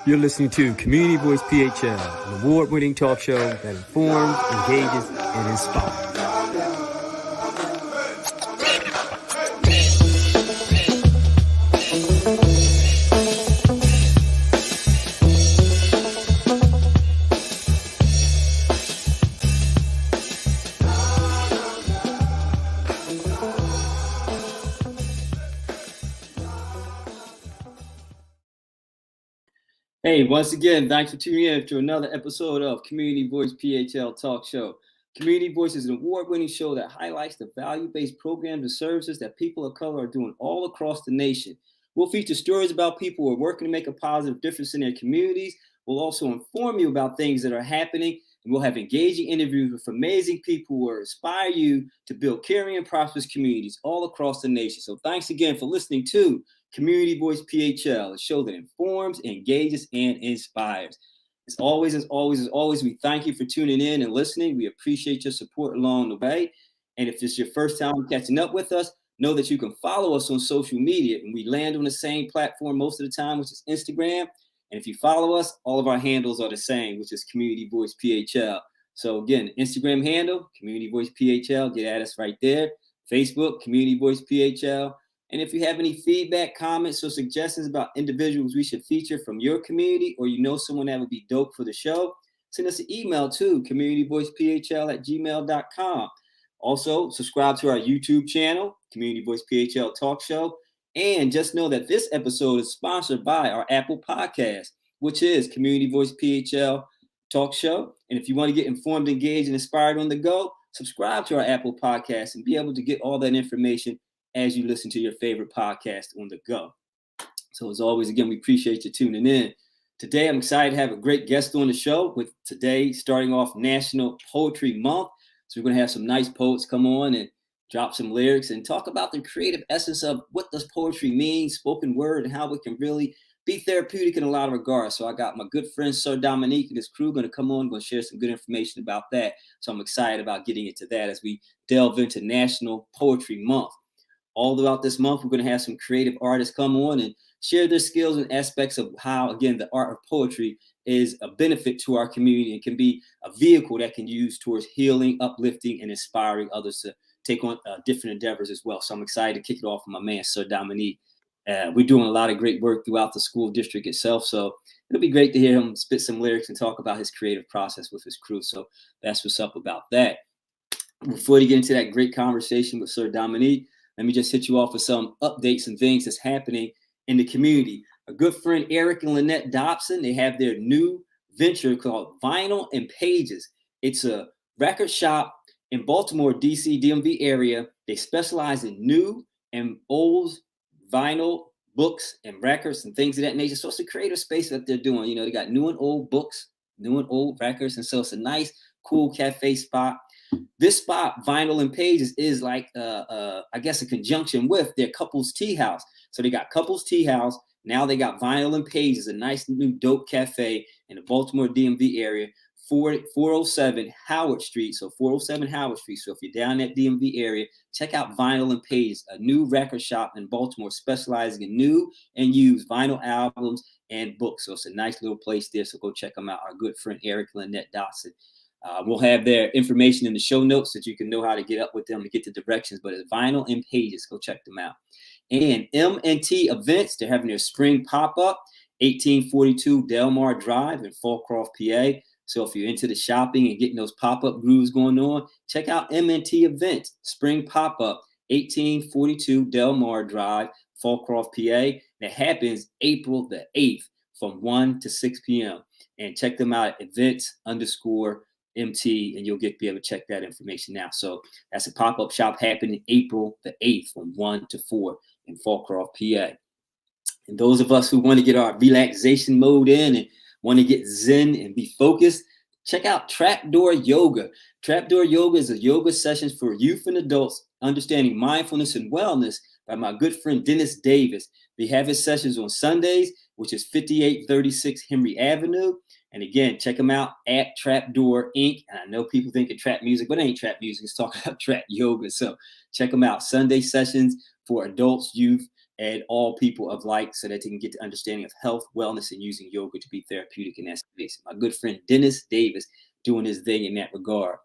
You're listening to Community Voice PHL, an award-winning talk show that informs, engages, and inspires. Hey, once again, thanks for tuning in to another episode of Community Voice PHL Talk Show. Community Voice is an award-winning show that highlights the value-based programs and services that people of color are doing all across the nation. We'll feature stories about people who are working to make a positive difference in their communities. We'll also inform you about things that are happening, and we'll have engaging interviews with amazing people who will inspire you to build caring and prosperous communities all across the nation. So thanks again for listening to Community Voice PHL, a show that informs, engages, and inspires. As always, we thank you for tuning in and listening. We appreciate your support along the way. And if it's your first time catching up with us, know that you can follow us on social media. And we land on the same platform most of the time, which is Instagram. And if you follow us, all of our handles are the same, which is Community Voice PHL. So again, Instagram handle, Community Voice PHL, get at us right there. Facebook, Community Voice PHL. And if you have any feedback, comments, or suggestions about individuals we should feature from your community, or you know someone that would be dope for the show, send us an email to communityvoicephl@gmail.com. Also, subscribe to our YouTube channel, Community Voice PHL Talk Show. And just know that this episode is sponsored by our Apple Podcast, which is Community Voice PHL Talk Show. And if you want to get informed, engaged, and inspired on the go, subscribe to our Apple Podcast and be able to get all that information as you listen to your favorite podcast on the go. So as always, again, we appreciate you tuning in. Today, I'm excited to have a great guest on the show with today starting off National Poetry Month. So we're going to have some nice poets come on and drop some lyrics and talk about the creative essence of what does poetry mean, spoken word, and how it can really be therapeutic in a lot of regards. So I got my good friend, Sir Dominique, and his crew going to come on, going to share some good information about that. So I'm excited about getting into that as we delve into National Poetry Month. All throughout this month, we're going to have some creative artists come on and share their skills and aspects of how, again, the art of poetry is a benefit to our community and can be a vehicle that can use towards healing, uplifting, and inspiring others to take on different endeavors as well. So I'm excited to kick it off with my man, Sir Dominique. We're doing a lot of great work throughout the school district itself. So it'll be great to hear him spit some lyrics and talk about his creative process with his crew. So that's what's up about that. Before you get into that great conversation with Sir Dominique, let me just hit you off with some updates and things that's happening in the community. A good friend, Eric and Lynette Dobson, they have their new venture called Vinyl and Pages. It's a record shop in Baltimore, DC, DMV area. They specialize in new and old vinyl books and records and things of that nature. So it's a creative space that they're doing. You know, they got new and old books, new and old records. And so it's a nice, cool cafe spot. This spot, Vinyl and Pages, is like, I guess, a conjunction with their Couples Tea House. So they got Couples Tea House. Now they got Vinyl and Pages, a nice new dope cafe in the Baltimore DMV area, 407 Howard Street. So 407 Howard Street. So if you're down that DMV area, check out Vinyl and Pages, a new record shop in Baltimore specializing in new and used vinyl albums and books. So it's a nice little place there. So go check them out. Our good friend Eric and Lynette Dotson. We'll have their information in the show notes so that you can know how to get up with them to get the directions. But it's Vinyl and Pages. Go check them out. And M&T Events, they're having their spring pop-up, 1842 Delmar Drive in Fallcroft, PA. So if you're into the shopping and getting those pop-up grooves going on, check out M&T Events, spring pop-up, 1842 Delmar Drive, Fallcroft, PA. That happens April the 8th from 1 to 6 p.m. And check them out at events_MT, and you'll be able to check that information now. So that's a pop-up shop happening April the 8th from 1 to 4 in Fallcroft, PA. And those of us who want to get our relaxation mode in and want to get zen and be focused, check out Trapdoor Yoga. Trapdoor Yoga is a yoga sessions for youth and adults understanding mindfulness and wellness by my good friend Dennis Davis. They have his sessions on Sundays, which is 5836 Henry Avenue. And again, check them out at Trapdoor Inc. And I know people think of trap music, but it ain't trap music. It's talking about trap yoga. So check them out. Sunday sessions for adults, youth, and all people of like so that they can get the understanding of health, wellness, and using yoga to be therapeutic in that space. My good friend Dennis Davis doing his thing in that regard.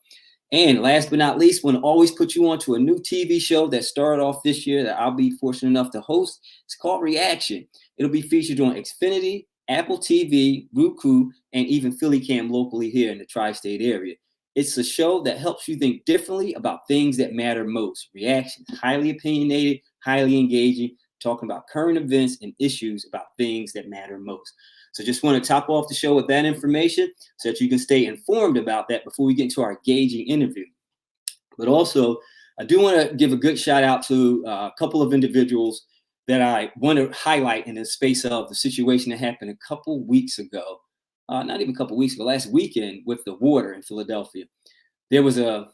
And last but not least, want to always put you on to a new TV show that started off this year that I'll be fortunate enough to host. It's called Reaction. It'll be featured on Xfinity, Apple TV, Roku, and even Philly Cam locally here in the tri-state area. It's a show that helps you think differently about things that matter most. Reaction, highly opinionated, highly engaging, talking about current events and issues about things that matter most. So just want to top off the show with that information so that you can stay informed about that before we get into our engaging interview. But also, I do want to give a good shout out to a couple of individuals that I want to highlight in the space of the situation that happened a couple weeks ago. Not even a couple weeks ago, last weekend with the water in Philadelphia. There was a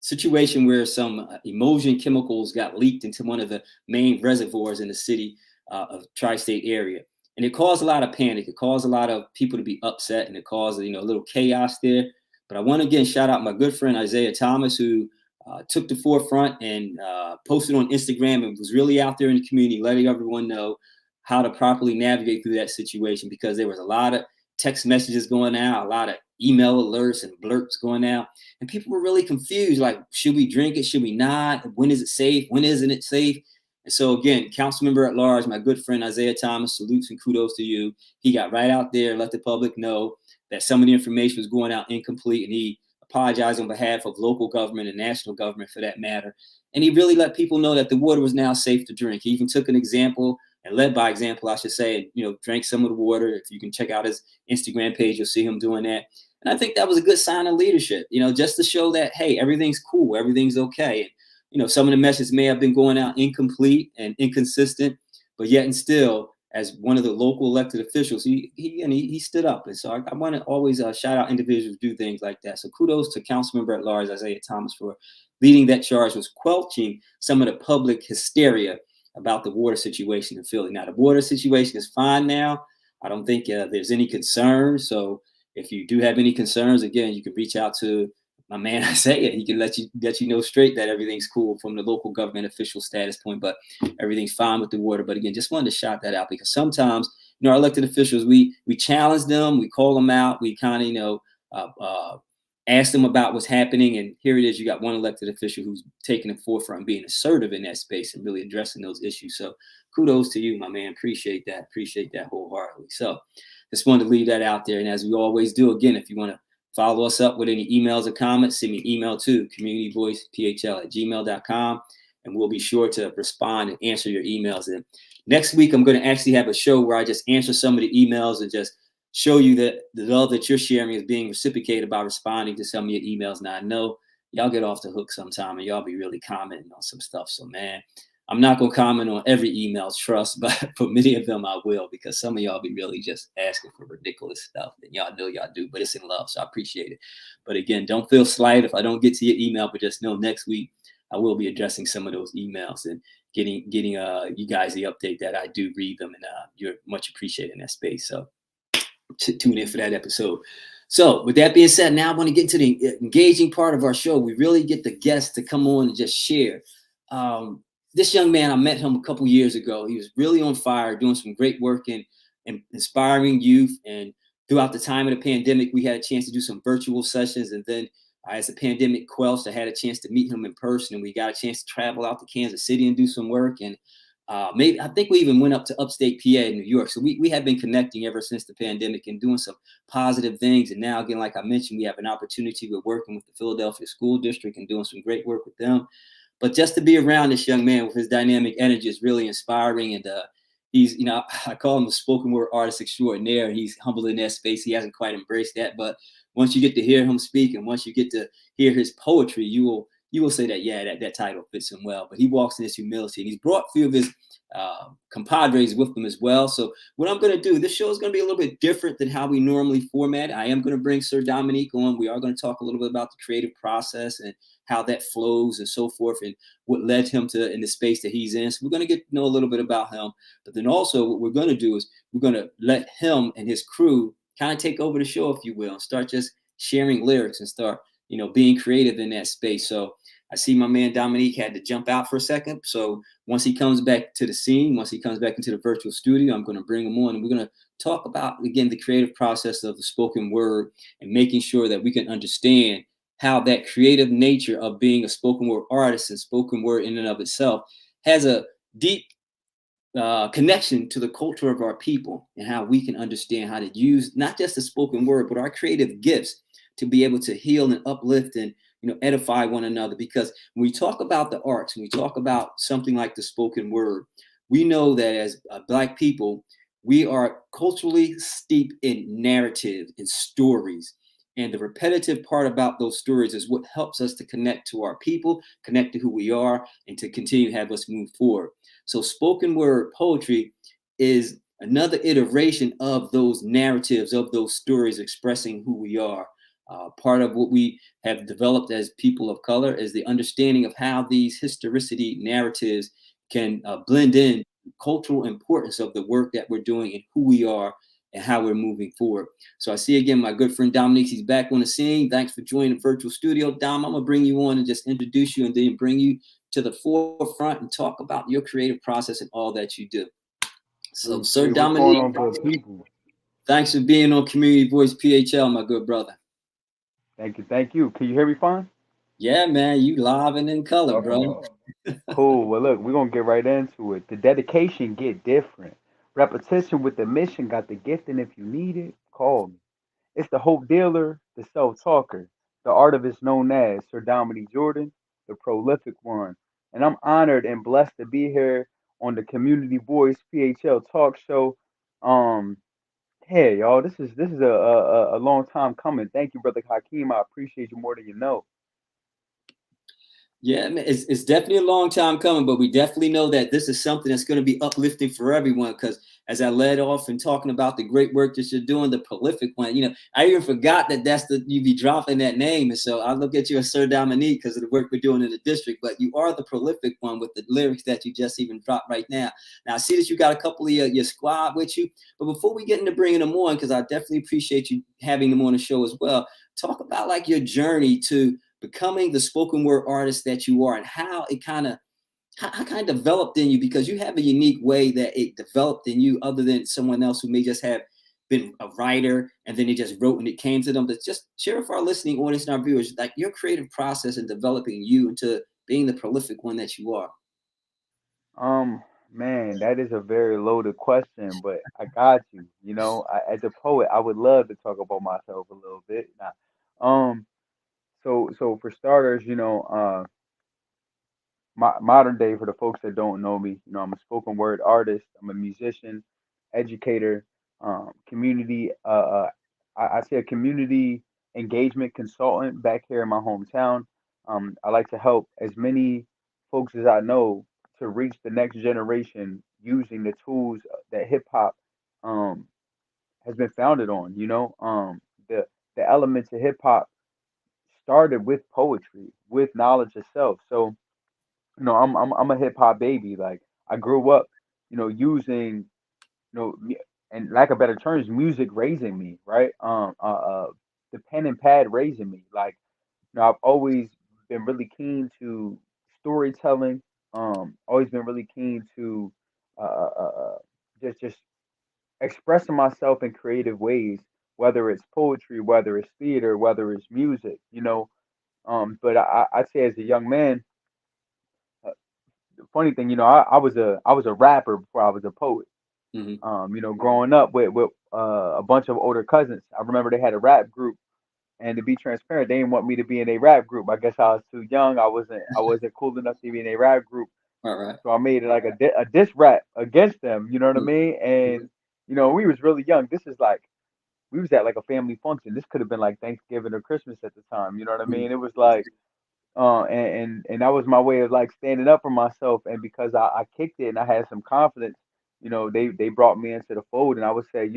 situation where some emulsion chemicals got leaked into one of the main reservoirs in the city of tri-state area. And it caused a lot of panic. It caused a lot of people to be upset, and it caused, a little chaos there. But I want to again shout out my good friend Isaiah Thomas, who took the forefront and posted on Instagram and was really out there in the community, letting everyone know how to properly navigate through that situation, because there was a lot of text messages going out, a lot of email alerts and blurts going out, and people were really confused. Like, should we drink it? Should we not? When is it safe? When isn't it safe? And so again, council member at large, my good friend Isaiah Thomas, salutes and kudos to you. He got right out there, let the public know that some of the information was going out incomplete, and he apologized on behalf of local government and national government for that matter. And he really let people know that the water was now safe to drink. He even took an example and led by example, I should say, drank some of the water. If you can check out his Instagram page, you'll see him doing that. And I think that was a good sign of leadership, just to show that, hey, everything's cool, everything's okay. And, some of the messages may have been going out incomplete and inconsistent, but yet and still, as one of the local elected officials, he stood up. And so I want to always shout out individuals who do things like that. So kudos to Councilmember at large Isaiah Thomas for leading that charge, was quelching some of the public hysteria about the water situation in Philly. Now, the water situation is fine now. I don't think there's any concern. So if you do have any concerns, again, you can reach out to my man Isaiah. He can let you know straight that everything's cool from the local government official status point, but everything's fine with the water. But again, just wanted to shout that out, because sometimes, our elected officials, we challenge them, we call them out, we kind of, ask them about what's happening. And here it is, you got one elected official who's taking the forefront, being assertive in that space and really addressing those issues. So kudos to you, my man. Appreciate that wholeheartedly. So just wanted to leave that out there. And as we always do, again, if you want to follow us up with any emails or comments, send me an email to communityvoicephl@gmail.com, and we'll be sure to respond and answer your emails. And next week, I'm going to actually have a show where I just answer some of the emails and just show you that the love that you're sharing is being reciprocated by responding to some of your emails. Now, I know y'all get off the hook sometime and y'all be really commenting on some stuff. So, man, I'm not going to comment on every email, trust, but for many of them I will, because some of y'all be really just asking for ridiculous stuff, and y'all know y'all do, but it's in love, so I appreciate it. But again, don't feel slighted if I don't get to your email, but just know next week I will be addressing some of those emails and getting you guys the update that I do read them, and you're much appreciated in that space. So tune in for that episode. So with that being said, now I want to get into the engaging part of our show. We really get the guests to come on and just share. This young man, I met him a couple years ago. He was really on fire, doing some great work in inspiring youth. And throughout the time of the pandemic, we had a chance to do some virtual sessions. And then as the pandemic quelched, I had a chance to meet him in person, and we got a chance to travel out to Kansas City and do some work. And I think we even went up to upstate PA in New York. So we have been connecting ever since the pandemic and doing some positive things. And now, again, like I mentioned, we have an opportunity. We're working with the Philadelphia School District and doing some great work with them. But just to be around this young man with his dynamic energy is really inspiring. And he's, I call him a spoken word artist extraordinaire. He's humble in that space. He hasn't quite embraced that. But once you get to hear him speak, and once you get to hear his poetry, you will say that, yeah, that title fits him well. But he walks in this humility, and he's brought a few of his compadres with him as well. So what I'm going to do, this show is going to be a little bit different than how we normally format. I am going to bring Sir Dominique on. We are going to talk a little bit about the creative process and how that flows and so forth, and what led him to in the space that he's in. So we're going to get to know a little bit about him. But then also what we're going to do is we're going to let him and his crew kind of take over the show, if you will, and start just sharing lyrics and start, being creative in that space. So I see my man Dominique had to jump out for a second. So once he comes back to the scene, once he comes back into the virtual studio, I'm going to bring him on and we're going to talk about, again, the creative process of the spoken word and making sure that we can understand how that creative nature of being a spoken word artist and spoken word in and of itself has a deep connection to the culture of our people and how we can understand how to use not just the spoken word, but our creative gifts to be able to heal and uplift and edify one another. Because when we talk about the arts, when we talk about something like the spoken word, we know that as Black people, we are culturally steeped in narrative and stories. And the repetitive part about those stories is what helps us to connect to our people, connect to who we are, and to continue to have us move forward. So spoken word poetry is another iteration of those narratives, of those stories expressing who we are. Part of what we have developed as people of color is the understanding of how these historicity narratives can blend in cultural importance of the work that we're doing and who we are and how we're moving forward. So I see again my good friend Dominique, he's back on the scene. Thanks for joining the virtual studio. Dom, I'm gonna bring you on and just introduce you and then bring you to the forefront and talk about your creative process and all that you do. So, Sir What's going Dominique, on, good people? thanks for being on Community Voice PHL, my good brother. Thank you, thank you. Can you hear me fine? Yeah, man, you live and in color, Okay. bro. Cool. Well, look, we're gonna get right into it. The dedication get different. Repetition with the mission got the gift, and if you need it, call me. It's the hope dealer, the self talker. The artist known as Sir Dominique Jordan, the prolific one. And I'm honored and blessed to be here on the Community Voice PHL talk show. Um, Hey, y'all, this is a long time coming. Thank you, brother Hakeem. I appreciate you more than you know. Yeah, man, it's definitely a long time coming, but we definitely know that this is something that's going to be uplifting for everyone. Because as I led off and talking about the great work that you're doing, the prolific one, I even forgot that that's the you be dropping that name, and so I look at you as Sir Dominique because of the work we're doing in the district. But you are the prolific one with the lyrics that you just even dropped right now. Now I see that you got a couple of your squad with you, but before we get into bringing them on, because I definitely appreciate you having them on the show as well. Talk about like your journey to becoming the spoken word artist that you are and how it kind of developed in you because you have a unique way that it developed in you other than someone else who may just have been a writer and then they just wrote and it came to them. But just share with our listening audience and our viewers like your creative process in developing you into being the prolific one that you are. Man, that is a very loaded question, but I got you. As a poet, I would love to talk about myself a little bit. Now, so for starters, modern day for the folks that don't know me, I'm a spoken word artist. I'm a musician, educator, community. I say a community engagement consultant back here in my hometown. I like to help as many folks as I know to reach the next generation using the tools that hip hop um, has been founded on. The elements of hip hop started with poetry, with knowledge itself. So I'm a hip hop baby. Like I grew up, using, and lack of better terms, music raising me, right? The pen and pad raising me. Like, I've always been really keen to storytelling. Always been really keen to uh, uh, uh, uh, just expressing myself in creative ways, whether it's poetry, whether it's theater, whether it's music. But I'd say as a young man, the funny thing, I was a rapper before I was a poet. Mm-hmm. Growing up with a bunch of older cousins, I remember they had a rap group, and to be transparent, they didn't want me to be in a rap group. I guess I was too young. I wasn't cool enough to be in a rap group, All right. so I made it like a diss rap against them. You know what I mean? Mm-hmm. And we was really young. This is like we was at like a family function. This could have been like Thanksgiving or Christmas at the time. You know what I mean? It was like and that was my way of like standing up for myself. And because I kicked it and I had some confidence, they brought me into the fold. And I would say,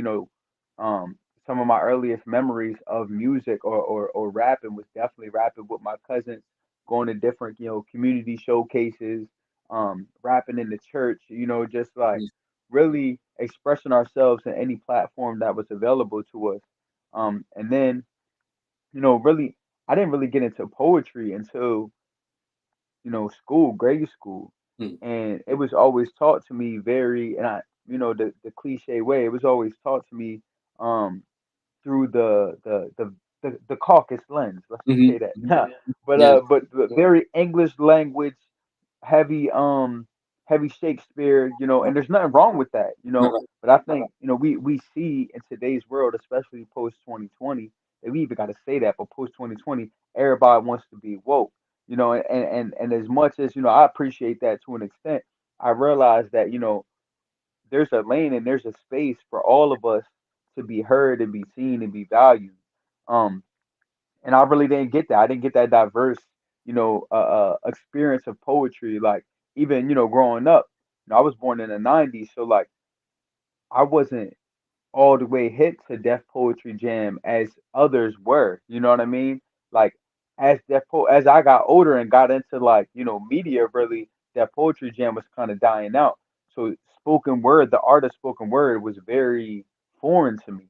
um, some of my earliest memories of music or rapping was definitely rapping with my cousins, going to different, community showcases, rapping in the church, just like really expressing ourselves in any platform that was available to us. And then, really, I didn't really get into poetry until school, grade school, Mm. and it was always taught to me very, and the cliche way, it was always taught to me, um, through the caucus lens. Let's just Hmm. say that. but Yeah. uh, but but very English language heavy, heavy Shakespeare, and there's nothing wrong with that, Right. Right. But I think we see in today's world, especially post 2020, that we even got to say that, but post 2020, everybody wants to be woke, and as much as I appreciate that to an extent, I realize that there's a lane and there's a space for all of us to be heard and be seen and be valued. Um, and I really didn't get that. I didn't get that diverse, experience of poetry. Like even growing up, I was born in the '90s, so like I wasn't all the way hip to Def Poetry Jam as others were. You know what I mean? Like as I got older and got into like media, really Def Poetry Jam was kind of dying out. So spoken word, the art of spoken word was very foreign to me.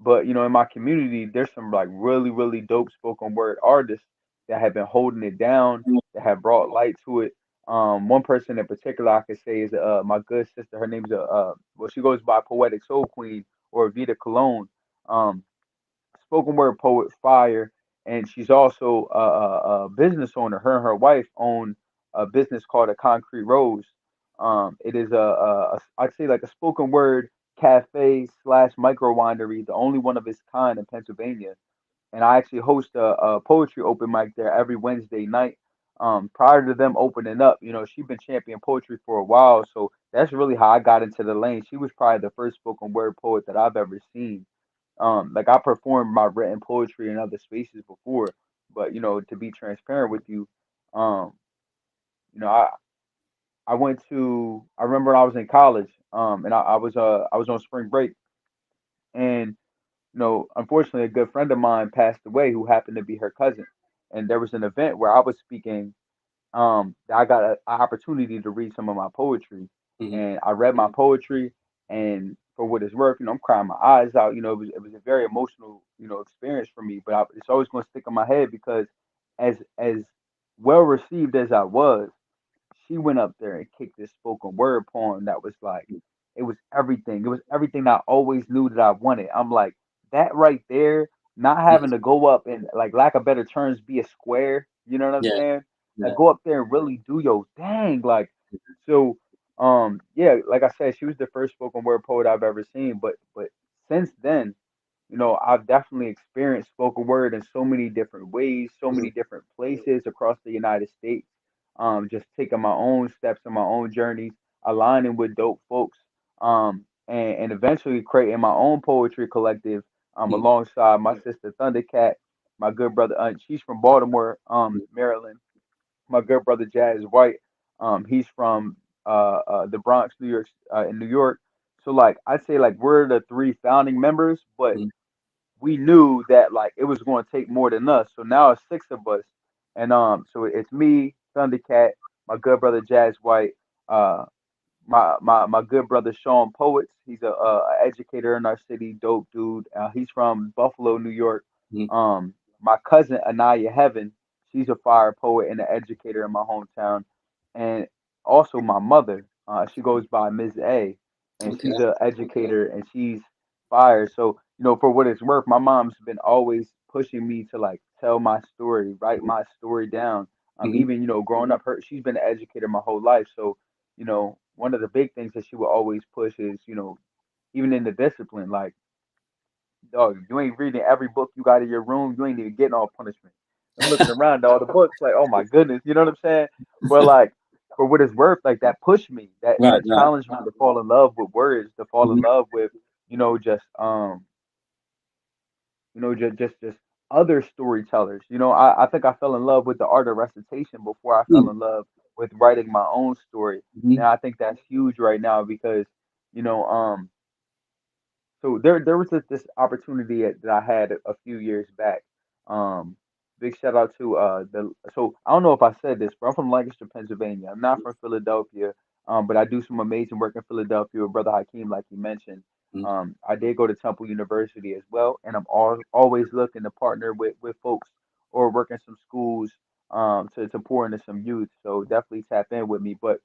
But in my community, there's some like really really dope spoken word artists that have been holding it down, that have brought light to it. One person in particular I could say is my good sister. Her name's well, she goes by Poetic Soul Queen or Vita Cologne. Um, spoken word poet, fire, and she's also a business owner. Her and her wife own a business called a Concrete Rose. It is I'd say like a spoken word cafe slash micro winery, the only one of its kind in Pennsylvania, and I actually host a poetry open mic there every Wednesday night. Prior to them opening up, she's been champion poetry for a while, so that's really how I got into the lane. She was probably the first spoken word poet that I've ever seen. Like I performed my written poetry in other spaces before, but to be transparent with you, um, you know, I I went to I remember when I was in college, and I was on spring break, and unfortunately, a good friend of mine passed away who happened to be her cousin. And there was an event where I was speaking. I got an opportunity to read some of my poetry, Hmm. and I read my poetry. And for what it's worth, I'm crying my eyes out. It was a very emotional, experience for me. But it's always going to stick in my head because as well received as I was, she went up there and kicked this spoken word poem that was like it was everything. It was everything I always knew that I wanted. I'm like that right there, not having to go up and like lack of better terms be a square. You know what I'm Yeah. saying? Like Yeah. go up there and really do your thing. Like so yeah, like I said, she was the first spoken word poet I've ever seen. But since then, I've definitely experienced spoken word in so many different ways, so Hmm. many different places across the United States. Just taking my own steps and my own journeys, aligning with dope folks, and eventually creating my own poetry collective, Hmm. alongside my sister Thundercat, my good brother, she's from Baltimore, Maryland. My good brother Jazz White, he's from the Bronx, New York, in New York. So like I'd say like we're the three founding members, but Hmm. we knew that like it was going to take more than us. So now it's six of us, and so it's me, Thundercat, my good brother Jazz White, uh, my good brother Sean Poets. He's a educator in our city, dope dude. He's from Buffalo, New York. Hmm. My cousin Anaya Heaven, she's a fire poet and an educator in my hometown, and also my mother. She goes by Ms. A, and Okay. she's a educator and she's fire. So for what it's worth, my mom's been always pushing me to like tell my story, write my story down. Hmm. Even growing up, she's been an educator my whole life, so one of the big things that she will always push is, even in the discipline, like, dog, you ain't reading every book you got in your room, you ain't even getting all punishment. I'm looking around at all the books, like, oh my goodness, you know what I'm saying? But like, for what it's worth, like that pushed me, that Right. that Right. challenged me to fall in love with words, to fall in Hmm. love with, just just other storytellers. I think I fell in love with the art of recitation before I fell in love with writing my own story. Hmm. Now I think that's huge right now because, you know, so there was this opportunity that I had a few years back. Um, Big shout out to the so I don't know if I said this, but I'm from Lancaster, Pennsylvania. I'm not from Philadelphia, but I do some amazing work in Philadelphia with Brother Hakeem, like you mentioned. I did go to Temple University as well, and I'm always looking to partner with folks or work in some schools to pour into some youth. So definitely tap in with me. But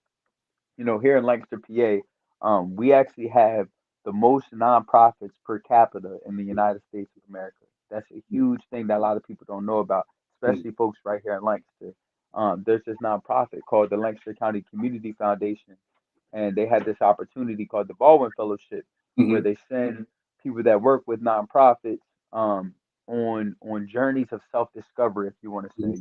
here in Lancaster, PA, we actually have the most nonprofits per capita in the United States of America. That's a huge thing that a lot of people don't know about, especially folks right here in Lancaster. There's this nonprofit called the Lancaster County Community Foundation, and they had this opportunity called the Baldwin Fellowship, where Mm-hmm. they send people that work with nonprofits um, on journeys of self discovery, if you want to say,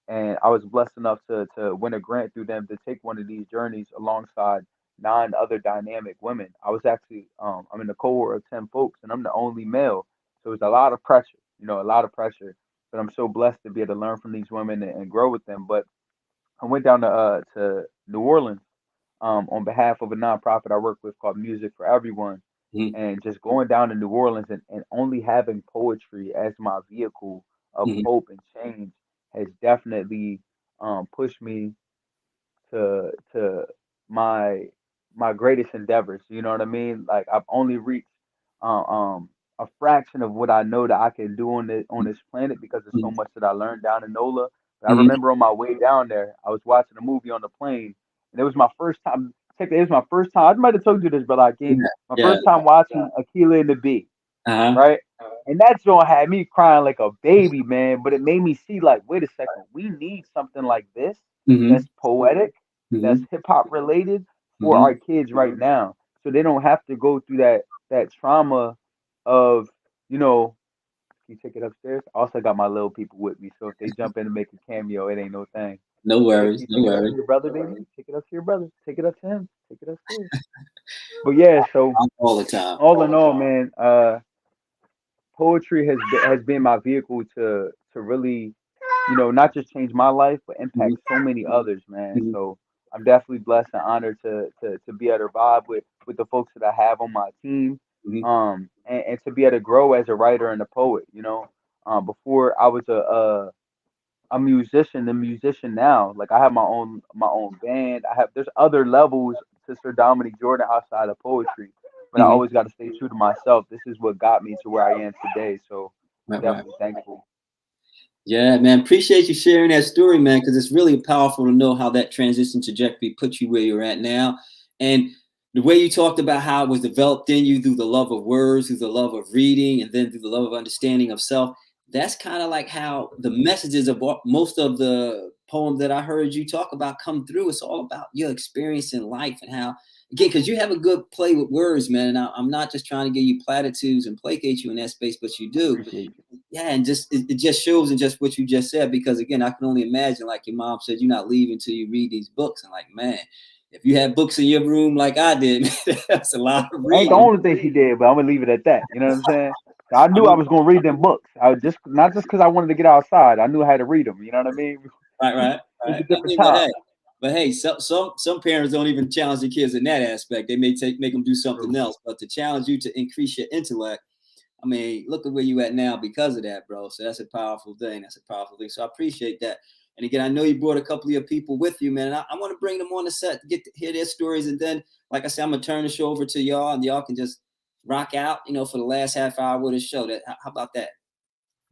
and I was blessed enough to win a grant through them to take one of these journeys alongside 9 other dynamic women. I was actually I'm in a cohort of 10 folks, and I'm the only male, so it's a lot of pressure, a lot of pressure. But I'm so blessed to be able to learn from these women and grow with them. But I went down to New Orleans on behalf of a nonprofit I work with called Music for Everyone, Mm-hmm. and just going down to New Orleans and only having poetry as my vehicle of Mm-hmm. hope and change has definitely pushed me to my my greatest endeavors. You know what I mean? Like I've only reached uh, um a fraction of what I know that I can do on this planet because of so much that I learned down in NOLA. But I Mm-hmm. remember on my way down there, I was watching a movie on the plane, and it was my first time. Check it, it was my first time. I might have told you this, but like, Yeah. my Yeah. first time watching Aquila and the Bee, Uh-huh. right? And that joint had me crying like a baby, man. But it made me see, like, wait a second, we need something like this Mm-hmm. that's poetic, that's Mm-hmm. hip hop related for Mm-hmm. our kids right now, so they don't have to go through that trauma of, you know. Can you take it upstairs? I also got my little people with me, so if they jump in and make a cameo, it ain't no thing. No Hey, can worries. you No take it up to worries. your brother, baby? Take it up to your brother. Take it up to him. Take it upstairs. But yeah, so All the time. all in all, man, poetry has been my vehicle to really, not just change my life, but Mm-hmm. impact so many others, man. Mm-hmm. So I'm definitely blessed and honored to be able to vibe with the folks that I have on my team, Mm-hmm. and to be able to grow as a writer and a poet. Before I was a musician, the musician now. Like I have my own band. There's other levels to Sir Dominique Jordan outside of poetry, but I Mm-hmm. always got to stay true to myself. This is what got me to where I am today. So I'm Right, right. definitely thankful. Yeah, man. Appreciate you sharing that story, man, because it's really powerful to know how that transition trajectory put you where you're at now. And the way you talked about how it was developed in you through the love of words, through the love of reading, and then through the love of understanding of self. That's kind of like how the messages of most of the poems that I heard you talk about come through. It's all about your experience in life and how, again, because you have a good play with words, man. And I'm not just trying to give you platitudes and placate you in that space, but you do. Appreciate you. Yeah, and just it just shows in just what you just said, because again, I can only imagine, like your mom said, you're not leaving until you read these books. And like, man, if you had books in your room like I did, man, that's a lot of Ain't the reading. only thing she did, but I'm gonna leave it at that. You know what I'm saying? I I knew I mean, was gonna read them books. I just not just because I wanted to get outside. I knew how to read them. You know what I mean? right, right, It was right. a I different mean, time. but hey, some parents don't even challenge their kids in that aspect. They may make them do something True. else, but to challenge you to increase your intellect. I mean, look at where you at now because of that, bro. So that's a powerful thing. That's a powerful thing. So I appreciate that. And again, I know you brought a couple of your people with you, man. And I want to bring them on the set to get to hear their stories. And then, like I said, I'm gonna turn the show over to y'all, and y'all can just rock out, for the last half hour of the show. How about that?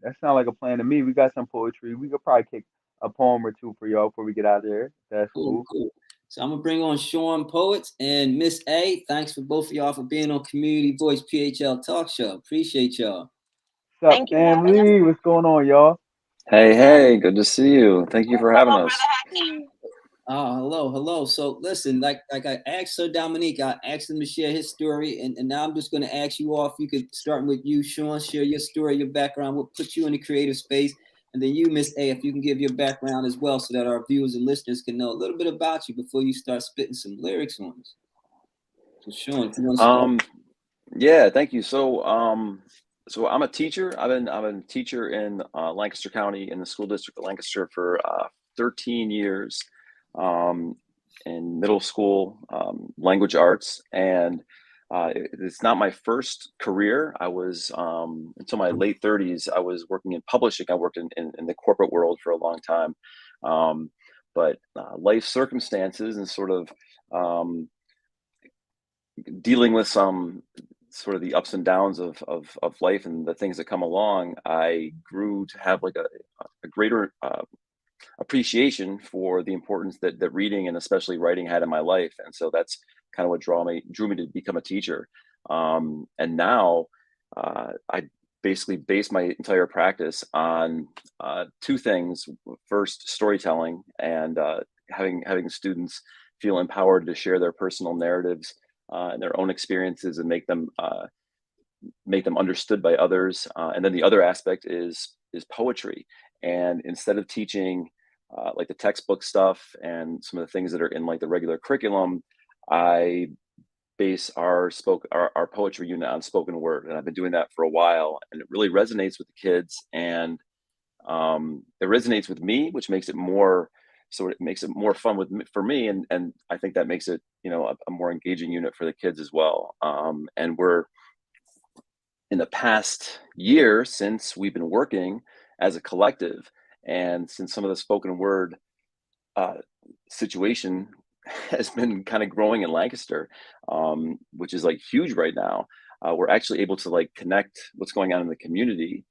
That sounds like a plan to me. We got some poetry. We could probably kick a poem or two for y'all before we get out of there. That's Cool, cool. cool. So I'm gonna bring on Sean Poets and Miss A. Thanks for both of y'all for being on Community Voice PHL Talk Show. Appreciate y'all. What's up, family? What's going on, y'all? Hey, hey, good to see you. Thank you for having us. Oh, hello, hello. So listen, like I asked Sir Dominique, I asked him to share his story, and now I'm just going to ask you all if you could start with you, Sean, share your story, your background, what put you in the creative space, and then you, Miss A, if you can give your background as well, so that our viewers and listeners can know a little bit about you before you start spitting some lyrics on us. So Sean, if you want to start. Yeah, thank you. So I'm a teacher. I'm a teacher in Lancaster County in the school district of Lancaster for 13 years, um, in middle school language arts, and it's not my first career. I was until my late 30s. I was working in publishing. I worked in the corporate world for a long time, um, but life circumstances and sort of dealing with some sort of the ups and downs of life and the things that come along, I grew to have like a greater appreciation for the importance that reading and especially writing had in my life. And so that's kind of what drew me to become a teacher. And now I basically base my entire practice on two things. First, storytelling, and having students feel empowered to share their personal narratives and their own experiences and make them understood by others. And then the other aspect is poetry. And instead of teaching like the textbook stuff and some of the things that are in like the regular curriculum, I base our poetry unit on spoken word, and I've been doing that for a while, and it really resonates with the kids, and it resonates with me, which makes it more fun for me, and I think that makes it, you know, a more engaging unit for the kids as well. And we're in the past year, since we've been working as a collective, and since some of the spoken word situation has been kind of growing in Lancaster, which is like huge right now. We're actually able to like connect what's going on in the community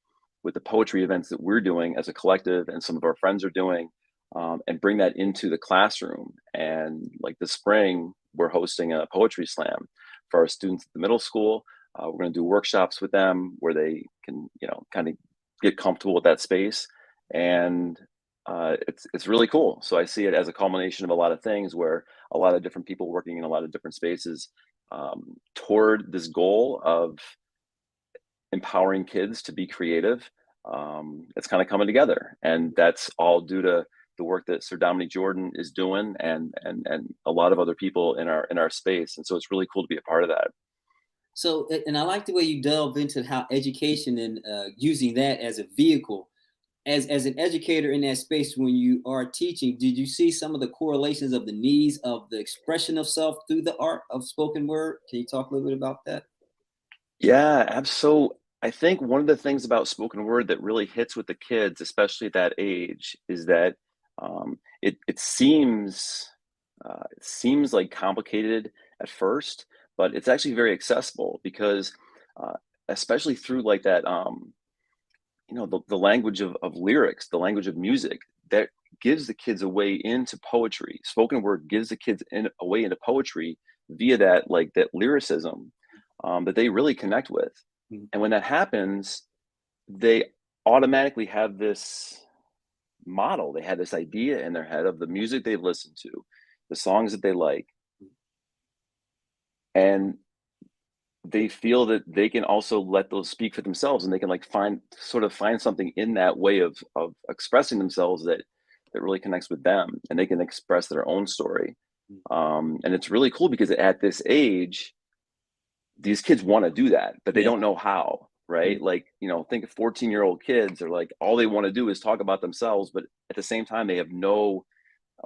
with the poetry events that we're doing as a collective and some of our friends are doing, and bring that into the classroom. And like this spring, we're hosting a poetry slam for our students at the middle school. We're going to do workshops with them where they can, you know, kind of get comfortable with that space. And it's really cool. So I see it as a culmination of a lot of things, where a lot of different people working in a lot of different spaces toward this goal of empowering kids to be creative. It's kind of coming together, and that's all due to the work that Sir Dominique Jordan is doing, and a lot of other people in our space. And so it's really cool to be a part of that. So, and I like the way you delve into how education and using that as a vehicle. As an educator in that space, when you are teaching, did you see some of the correlations of the needs of the expression of self through the art of spoken word? Can you talk a little bit about that? Yeah, absolutely. I think one of the things about spoken word that really hits with the kids, especially at that age, is that it seems like complicated at first, but it's actually very accessible, because especially through like that, you know, the language of lyrics, the language of music, that gives the kids a way into poetry. Spoken word gives the kids a way into poetry via that, like that lyricism that they really connect with. Mhm. And when that happens, they automatically have this model. They have this idea in their head of the music they've listened to, the songs that they like, and they feel that they can also let those speak for themselves, and they can like find something in that way of expressing themselves that really connects with them, and they can express their own story. And it's really cool, because at this age, these kids want to do that, but they Yeah. don't know how, right? Mhm. Like, you know, think of 14-year-old kids are like, all they want to do is talk about themselves, but at the same time, a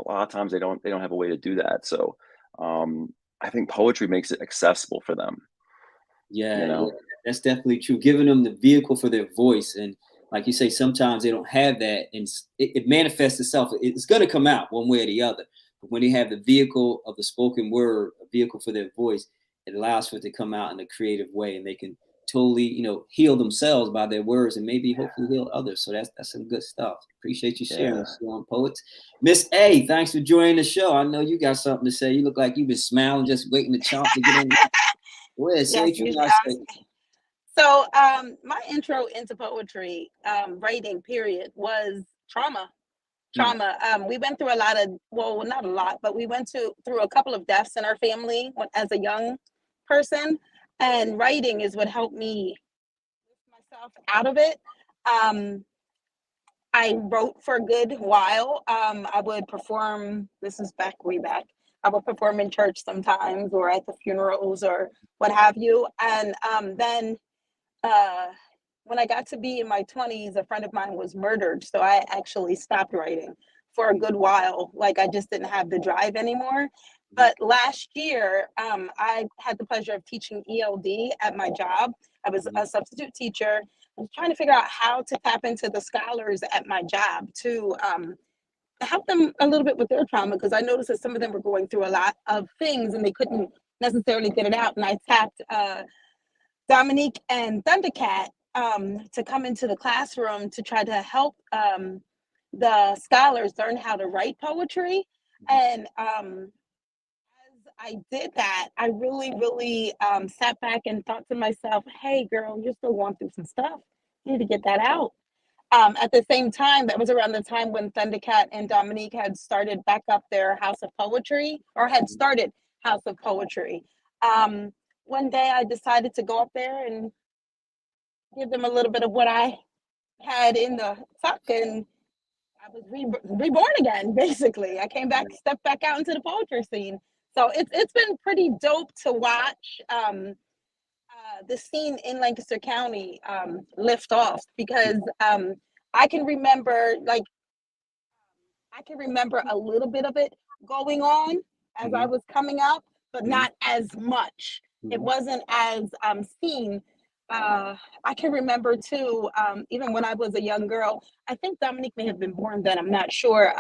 lot of times they don't have a way to do that. So I think poetry makes it accessible for them, you Yeah, yeah, know? that's definitely true. Giving them the vehicle for their voice, and like you say, sometimes they don't have that, and it manifests itself. It's going to come out one way or the other. But when they have the vehicle of the spoken word, a vehicle for their voice, it allows for it to come out in a creative way, and they can totally, you know, heal themselves by their words, and maybe hopefully heal others. So that's some good stuff. Appreciate you sharing, Yeah. Strong Poets. Miss A, thanks for joining the show. I know you got something to say. You look like you've been smiling, just waiting to chomp to get in. Go ahead, say Yes, what you you should got to ask say. me. So, my intro into poetry, writing, period, was trauma. Mm, Trauma. We went through a lot of, well, not a lot, but we went through a couple of deaths in our family as a young person, and writing is what helped me lift myself out of it. Um, I wrote for a good while. I would perform. This is way back. I would perform in church sometimes, or at the funerals, or what have you. And then uh, when I got to be in my 20s, a friend of mine was murdered. So I actually stopped writing for a good while. Like, I just didn't have the drive anymore. mhm, But last year, I had the pleasure of teaching ELD at my job. I was mhm. a substitute teacher. I was trying to figure out how to tap into the scholars at my job to help them a little bit with their trauma, because I noticed that some of them were going through a lot of things and they couldn't necessarily get it out. And I tapped Dominique and Thundercat to come into the classroom to try to help the scholars learn how to write poetry. And as I did that, I really, really sat back and thought to myself, hey, girl, you're still going through some stuff. You need to get that out. At the same time, that was around the time when Thundercat and Dominique had started back up their House of Poetry, or had started House of Poetry. Um, One day I decided to go up there and give them a little bit of what I had in the tuck, and I was reborn again. Basically, I came back, stepped back out into the poetry scene. So it's been pretty dope to watch the scene in Lancaster County lift off, because I can remember like I can remember a little bit of it going on as I was coming up, but not as much. It wasn't as seen. I can remember too, even when I was a young girl. I think Dominique may have been born then. I'm not sure.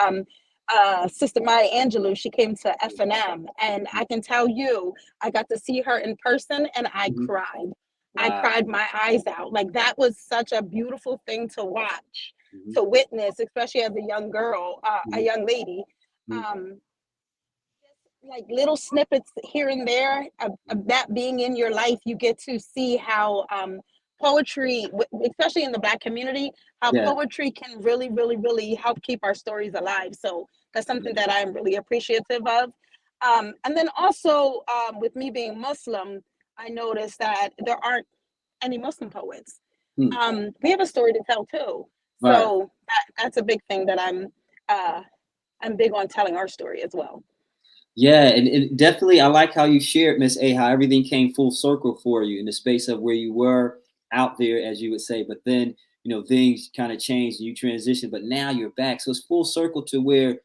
Sister Maya Angelou, she came to F&M, and I can tell you, I got to see her in person, and I cried. I Wow. cried my eyes out. Like, that was such a beautiful thing to watch, to witness, especially as a young girl, a young lady. Um, like little snippets here and there of that being in your life, you get to see how poetry, especially in the Black community, how Yeah. poetry can really, really, really help keep our stories alive. So that's something that I'm really appreciative of. And then also, with me being Muslim, I noticed that there aren't any Muslim poets. We have a story to tell too. Right. So that's a big thing that I'm big on telling our story as well. Yeah, and definitely, I like how you shared, Miss A, how everything came full circle for you in the space of where you were out there, as you would say. But then, things kind of changed and you transitioned, but now you're back. So it's full circle to where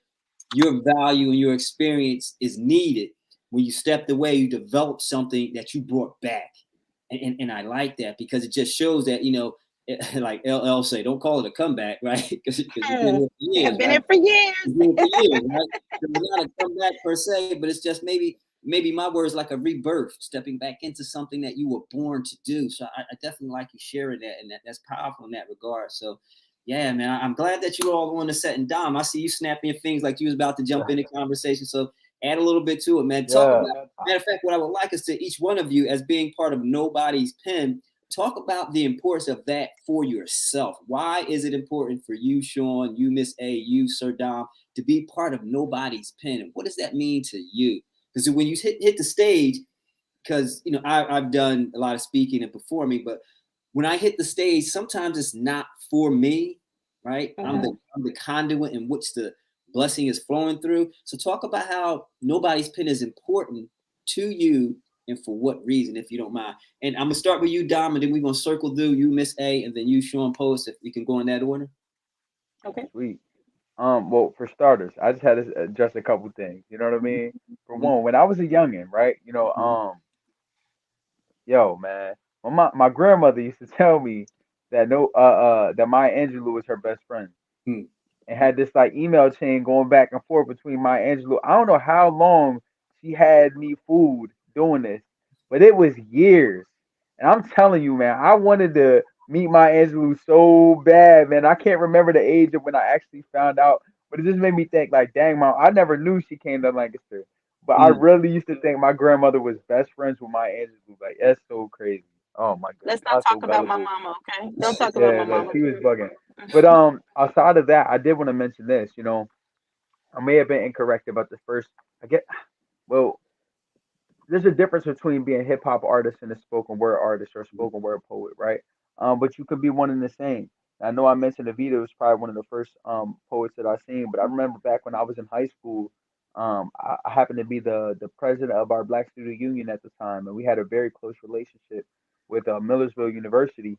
your value and your experience is needed. When you stepped away, you developed something that you brought back. And I like that because it just shows that, like LL say, don't call it a comeback, right? Because you've been here for years, I've been right? here for years. You've been here for years, right? So it's not a comeback per se, but it's just maybe my words like a rebirth, stepping back into something that you were born to do. So I definitely like you sharing that, and that's powerful in that regard. So yeah, man, I'm glad that you all on the set. And Dom, I see you snapping your things like you was about to jump into conversation. So add a little bit to it, man. Talk Yeah. about, matter of fact, what I would like is to each one of you, as being part of Nobody's Pen, talk about the importance of that for yourself. Why is it important for you, Sean, you, Miss A, you, Sir Dom, to be part of Nobody's Pen? And what does that mean to you? Because when you hit the stage, because I've done a lot of speaking and performing, but when I hit the stage, sometimes it's not for me, right? I'm the conduit in which the blessing is flowing through. So talk about how Nobody's Pen is important to you and for what reason, if you don't mind. And I'm gonna start with you, Dom, and then we're gonna circle through you, Miss A, and then you, Sean Post, if we can go in that order. Okay. Sweet. Well, for starters, I just had to adjust a couple things. You know what I mean? For one, when I was a youngin', right? Yo, man, my grandmother used to tell me that that Maya Angelou was her best friend, Hmm. and had this like email chain going back and forth between Maya Angelou. I don't know how long she had me fooled doing this, but it was years. And I'm telling you, man, I wanted to meet Maya Angelou so bad, man. I can't remember the age of when I actually found out, but it just made me think, like, dang, mom, I never knew she came to Lancaster. But I really used to think my grandmother was best friends with Maya Angelou. Like, that's so crazy. Oh my goodness, Let's not I was so talk about my gullible. mama, okay? Don't talk about Yeah, my no, mama. she was bugging. But outside of that, I did want to mention this. I may have been incorrect about the first. I get well. There's a difference between being a hip hop artist and a spoken word artist or a spoken word poet, right? But you could be one and the same. I know I mentioned Evita was probably one of the first poets that I seen, but I remember back when I was in high school, I happened to be the president of our Black Student Union at the time, and we had a very close relationship with Millersville University.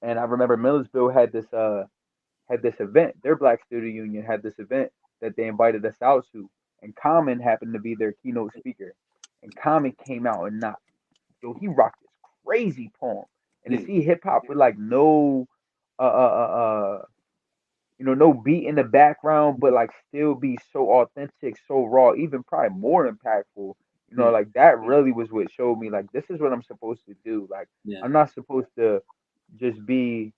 And I remember Millersville had this event. Their Black Student Union had this event that they invited us out to, and Common happened to be their keynote speaker. And Common came out and not, yo, he rocked this crazy poem. And to see hip hop with like no, uh, uh, uh, uh, no beat in the background, but like still be so authentic, so raw, even probably more impactful. Like that really was what showed me like this is what I'm supposed to do. Like Yeah. I'm not supposed to just be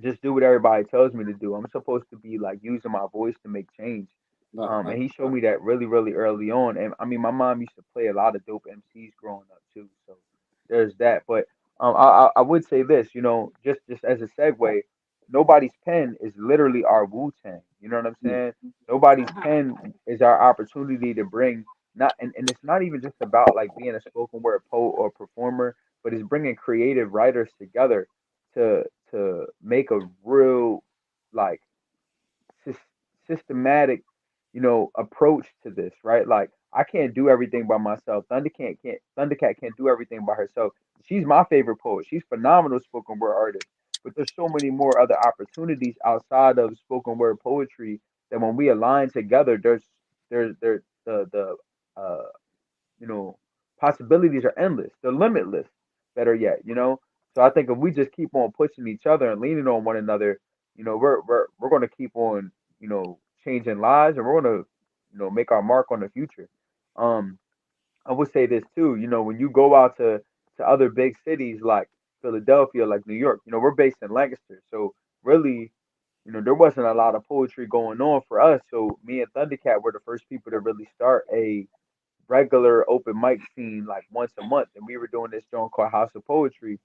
just do what everybody tells me to do. I'm supposed to be like using my voice to make change. Right. And he showed me that really, really early on. And I mean, my mom used to play a lot of dope MCs growing up too. So there's that. But I would say this, you know, just as a segue, nobody's pen is literally our Wu Tang. You know what I'm Mm. saying? Nobody's Uh-huh. pen is our opportunity to bring not, and it's not even just about like being a spoken word poet or performer, but it's bringing creative writers together to make a real like sys- systematic, you know, approach to this, right? Like I can't do everything by myself. Thundercat can't do everything by herself. She's my favorite poet. She's phenomenal spoken word artist. But there's so many more other opportunities outside of spoken word poetry that when we align together, there's uh you know, possibilities are endless. They're limitless. Better yet, you know. So I think if we just keep on pushing each other and leaning on one another, you know, we're going to keep on, you know, changing lives, and we're going to, you know, make our mark on the future. Um, I would say this too. You know, when you go out to other big cities like Philadelphia, like New York, you know, we're based in Lancaster, so really, you know, there wasn't a lot of poetry going on for us. So me and Thundercat were the first people to really start a regular open mic scene like once a month, and we were doing this joint called House of Poetry.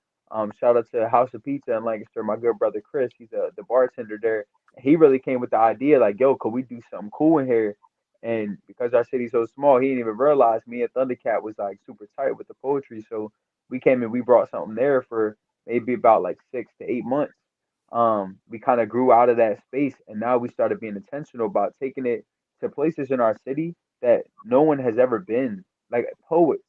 Shout out to House of Pizza in Lancaster. My good brother Chris, he's the bartender there. He really came with the idea like, yo, could we do something cool in here? And because our city's so small, he didn't even realize me and Thundercat was like super tight with the poetry. So we came and we brought something there for maybe about like 6 to 8 months. We kind of grew out of that space, and now we started being intentional about taking it to places in our city that no one has ever been, like poets,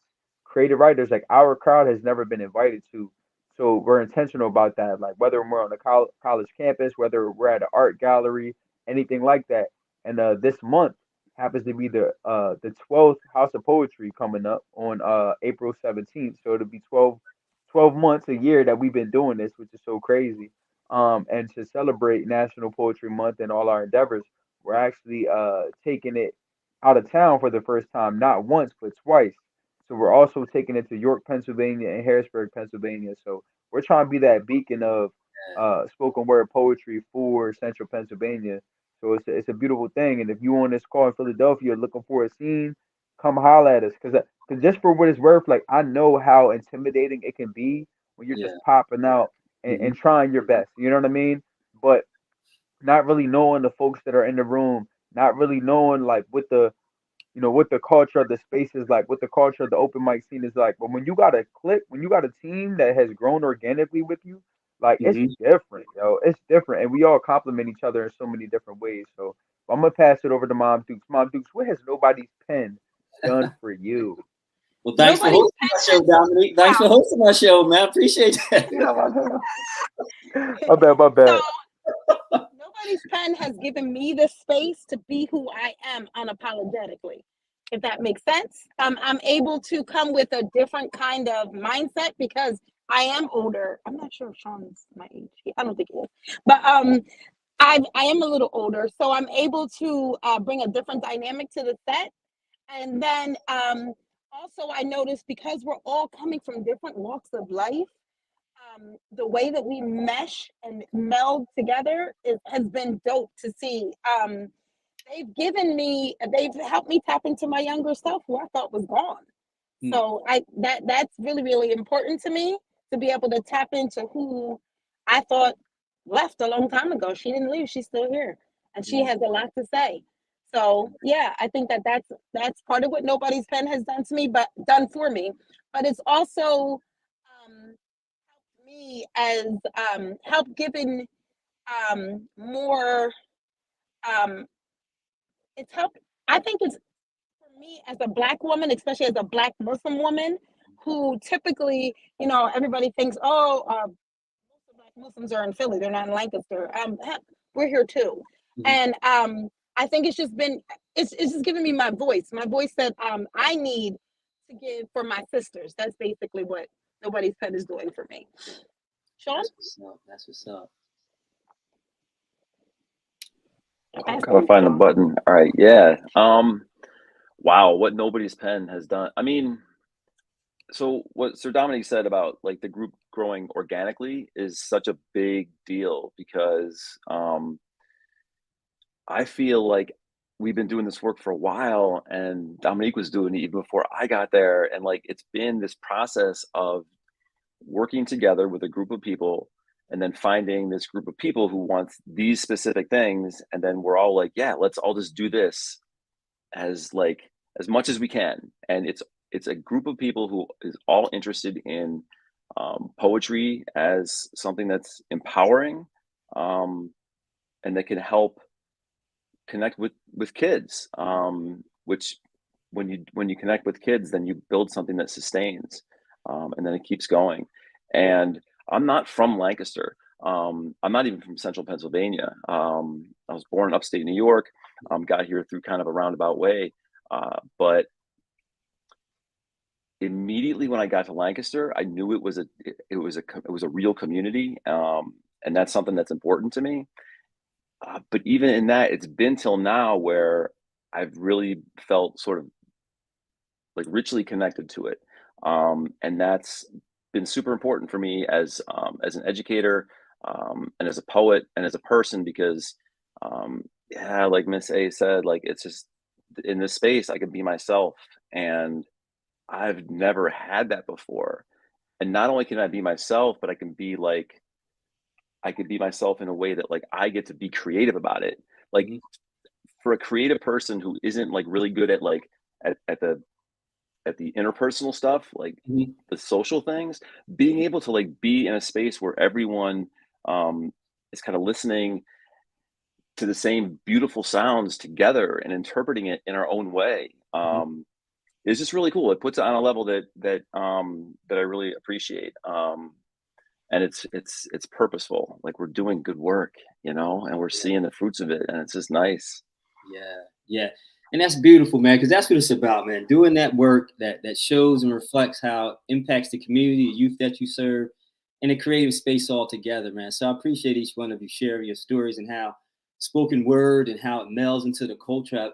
creative writers, like our crowd has never been invited to. So we're intentional about that, like whether we're on a college campus, whether we're at an art gallery, anything like that. And this month happens to be the 12th House of Poetry coming up on April 17th. So it'll be 12 months a year that we've been doing this, which is so crazy. And to celebrate National Poetry Month and all our endeavors, we're actually taking it out of town for the first time, not once but twice. So we're also taking it to York, Pennsylvania, and Harrisburg, Pennsylvania. So we're trying to be that beacon of spoken word poetry for Central Pennsylvania. So it's a beautiful thing. And if you on this call in Philadelphia looking for a scene, come holla at us. Cause just for what it's worth, like I know how intimidating it can be when you're just Yeah. popping out Hmm. and trying your best. You know what I mean? But not really knowing the folks that are in the room, not really knowing like what the you know what the culture of the space is like, what the culture of the open mic scene is like. But when you got a clique, when you got a team that has grown organically with you, like it's Hmm. different, yo. It's different, and we all complement each other in so many different ways. So I'm gonna pass it over to Mom Dukes. Mom Dukes, what has nobody's pen done for you? Well, thanks for Nobody's hosting my show, Dominique. Thanks for hosting my show, man. Appreciate that. Yeah, my bad. pen. My bad. My So bad. nobody's pen has given me the space to be who I am unapologetically, if that makes sense. I'm able to come with a different kind of mindset because I am older. I'm not sure if Sean's my age. I don't think he is, but I am a little older, so I'm able to bring a different dynamic to the set. And then also, I noticed because we're all coming from different walks of life, the way that we mesh and meld together has been dope to see. They've helped me tap into my younger self who I thought was gone. Hmm. So that's really, really important to me to be able to tap into who I thought left a long time ago. She didn't leave; she's still here, and she Yeah. has a lot to say. So yeah, I think that's part of what nobody's pen has done to me, but done for me. But it's also helped me as help giving more. Um, it's helped. I think it's for me as a black woman, especially as a black Muslim woman, who typically, everybody thinks, oh, most of black Muslims are in Philly, they're not in Lancaster. We're here too, Mhm. and I think it's just giving me my voice that I need to give for my sisters. That's basically what nobody's pen is doing for me. Sean, That's what's up. That's what's up. I'm pass it trying on to to find the Sean. button. All right, yeah. Wow, what nobody's pen has done. I mean, So what Sir Dominique said about like the group growing organically is such a big deal because I feel like we've been doing this work for a while, and Dominique was doing it even before I got there. And like it's been this process of working together with a group of people and then finding this group of people who wants these specific things. And then we're all like, yeah, let's all just do this as much as we can. And it's a group of people who is all interested in poetry as something that's empowering, and that can help connect with kids, which when you connect with kids, then you build something that sustains, and then it keeps going. And I'm not from Lancaster. I'm not even from central Pennsylvania. I was born in upstate New York, got here through kind of a roundabout way, but immediately when I got to Lancaster, I knew it was a real community, and that's something that's important to me. But even in that, it's been till now where I've really felt sort of like richly connected to it, and that's been super important for me as an educator, and as a poet and as a person because, yeah, like Miss A said, like it's just in this space I can be myself, and I've never had that before. And not only can I be myself, but I could be myself in a way that like I get to be creative about it. Like Mhm. for a creative person who isn't like really good at like at the interpersonal stuff, like Mhm. the social things, being able to like be in a space where everyone um is kind of listening to the same beautiful sounds together and interpreting it in our own way. Mhm. Is just really cool. It puts it on a level that I really appreciate. And it's purposeful. Like we're doing good work, and we're Yeah. seeing the fruits of it, and it's just nice. Yeah, yeah, and that's beautiful, man. Because that's what it's about, man. Doing that work that shows and reflects how it impacts the community, the youth that you serve, and the creative space altogether, man. So I appreciate each one of you sharing your stories and how spoken word and how it melds into the culture,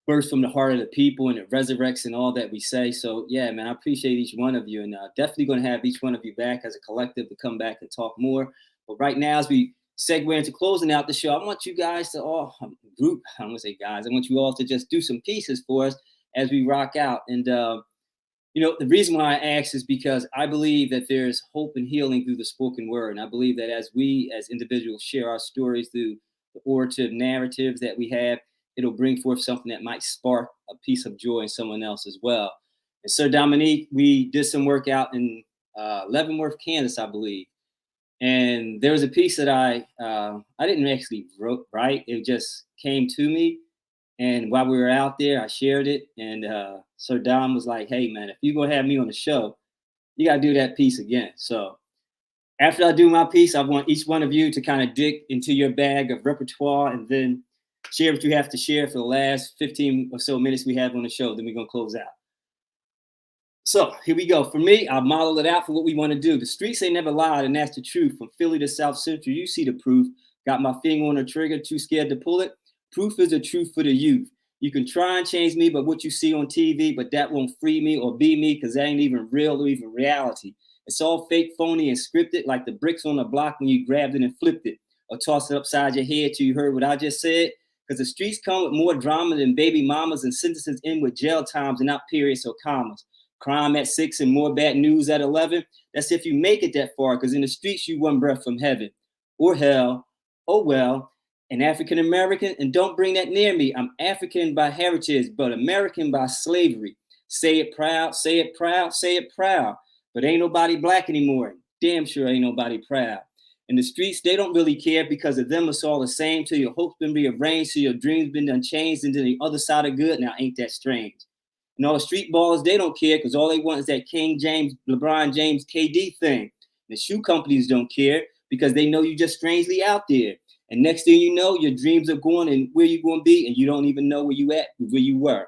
bursts from the heart of the people, and it resurrects and all that we say. So yeah, man, I appreciate each one of you, and definitely going to have each one of you back as a collective to come back and talk more. But right now, as we segue into closing out the show, I want you guys to all group. I don't want to say guys. I want you all to just do some pieces for us as we rock out. And the reason why I ask is because I believe that there's hope and healing through the spoken word, and I believe that as we as individuals share our stories through the orative narratives that we have, it'll bring forth something that might spark a piece of joy in someone else as well. And Sir Dominique, we did some work out in Leavenworth, Kansas, I believe, and there was a piece that I didn't actually write. It just came to me, and while we were out there, I shared it. And Sir Dom was like, "Hey, man, if you're gonna have me on the show, you gotta do that piece again." So after I do my piece, I want each one of you to kind of dig into your bag of repertoire and then share what you have to share for the last 15 or so minutes we have on the show. Then we're gonna close out. So here we go. For me, I model it out for what we want to do. The streets ain't never lied, and that's the truth. From Philly to South Central, you see the proof. Got my finger on the trigger, too scared to pull it. Proof is the truth for the youth. You can try and change me, but what you see on TV, but that won't free me or be me, because that ain't even real or even reality. It's all fake, phony, and scripted, like the bricks on the block when you grabbed it and flipped it, or tossed it upside your head till you heard what I just said. Because the streets come with more drama than baby mamas, and sentences end with jail times and not periods or commas. Crime at 6 and more bad news at 11. That's if you make it that far, because in the streets you one breath from heaven or hell. Oh well, an African American, and don't bring that near me. I'm African by heritage, but American by slavery. Say it proud, say it proud, say it proud. But ain't nobody black anymore. Damn sure ain't nobody proud. In the streets, they don't really care because of them it's all the same. Till your hopes been rearranged, till your dreams been done changed into the other side of good. Now ain't that strange? And all the street ballers, they don't care because all they want is that King James, LeBron James, KD thing. The shoe companies don't care because they know you just strangely out there. And next thing you know, your dreams are gone and where you going to be, and you don't even know where you at, where you were.